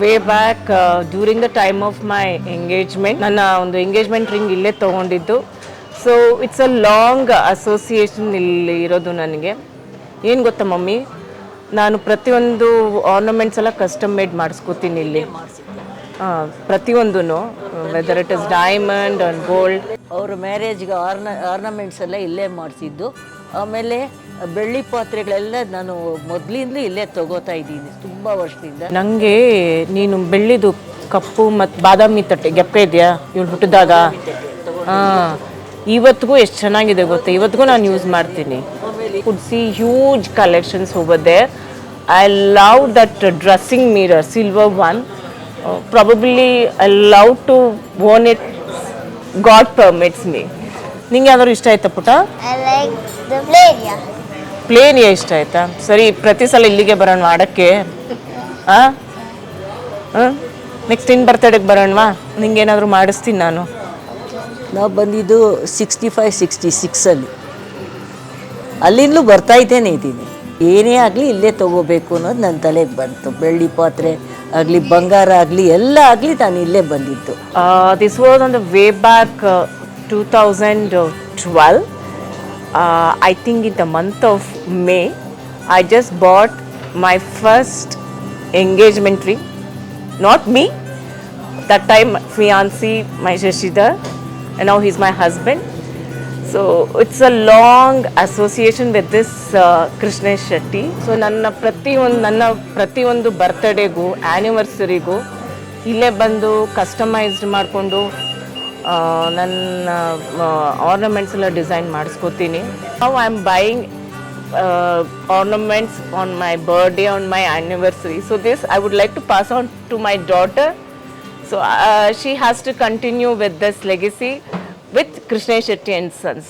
Way back during the time of my engagement. ನನ್ನ ಒಂದು engagement ring ಇಲ್ಲೇ ತೊಗೊಂಡಿದ್ದು. So it's a long association ಇಲ್ಲಿ ಇರೋದು ನನಗೆ. ಏನು ಗೊತ್ತಾ ಮಮ್ಮಿ, ನಾನು ಪ್ರತಿಯೊಂದು ಆರ್ನಮೆಂಟ್ಸ್ ಎಲ್ಲ ಕಸ್ಟಮ್ ಮೇಡ್ ಮಾಡಿಸ್ಕೋತೀನಿ ಇಲ್ಲಿ. ಪ್ರತಿಯೊಂದೂ whether it is diamond and gold. ಅವ್ರ ಮ್ಯಾರೇಜ್ಗೆ ಆರ್ನಮೆಂಟ್ಸ್ ಎಲ್ಲ ಇಲ್ಲೇ ಮಾಡಿಸಿದ್ದು. ಆಮೇಲೆ ಬೆಳ್ಳಿ ಪಾತ್ರೆಗಳೆಲ್ಲ ನಾನು ಮೊದಲಿಂದಲೂ ಇಲ್ಲೇ ತಗೋತಾ ಇದ್ದೀನಿ ತುಂಬ ವರ್ಷದಿಂದ. ನನಗೆ ನೀನು ಬೆಳ್ಳಿದು ಕಪ್ಪು ಮತ್ತು ಬಾದಾಮಿ ತಟ್ಟೆ ಗೆಪ್ಪೆ ಇದೆಯಾ ಇವಳು ಹುಟ್ಟಿದಾಗ, ಇವತ್ತಿಗೂ ಎಷ್ಟು ಚೆನ್ನಾಗಿದೆ ಗೊತ್ತಾ, ಇವತ್ತಿಗೂ ನಾನು ಯೂಸ್ ಮಾಡ್ತೀನಿ. Could see huge collections over there. I love that dressing mirror, silver one. Probably I love to own it, God permits me. ನಿಂಗೆ ಯಾವ್ದಾದ್ರು ಇಷ್ಟ ಆಯ್ತಾ ಪುಟ? ಪ್ಲೇನಿಯಾ ಇಷ್ಟ ಆಯ್ತಾ? ಸರಿ, ಪ್ರತಿ ಸಲ ಇಲ್ಲಿಗೆ ಬರೋಣ ಆಡೋಕ್ಕೆ. ನೆಕ್ಸ್ಟ್ ಇನ್ ಬರ್ತಡೇಗೆ ಬರೋಣವಾ? ನಿಂಗೇನಾದರೂ ಮಾಡಿಸ್ತೀನಿ ನಾನು. ನಾವು ಬಂದಿದ್ದು 65-66 ಅಲ್ಲಿಂದಲೂ ಬರ್ತಾ ಇದ್ದೇನೆ ಇದ್ದೀನಿ. ಏನೇ ಆಗಲಿ ಇಲ್ಲೇ ತೊಗೋಬೇಕು ಅನ್ನೋದು ನನ್ನ ತಲೆಗೆ ಬಂತು. ಬೆಳ್ಳಿ ಪಾತ್ರೆ ಆಗಲಿ, ಬಂಗಾರ ಆಗಲಿ, ಎಲ್ಲ ಆಗಲಿ ನಾನು ಇಲ್ಲೇ ಬಂದಿದ್ದು. This was on the way back 2012. I think in the month of May, I just bought my first engagement ring. Not me. That time, fiancé, my Shashidhar, and now he's my husband. So it's a long association with this Krishnesh Shetty. So ನನ್ನ ಪ್ರತಿಯೊಂದು ಬರ್ತ್ಡೇಗೂ ಆ್ಯನಿವರ್ಸರಿಗೂ ಇಲ್ಲೇ ಬಂದು customised ಮಾಡಿಕೊಂಡು ನನ್ನ ornaments ಎಲ್ಲ design ಮಾಡಿಸ್ಕೋತೀನಿ. Now I am buying ornaments on my birthday, on my anniversary. So this I would like to pass on to my daughter. So she has to continue with this legacy with Krishnesh Shetty and Sons.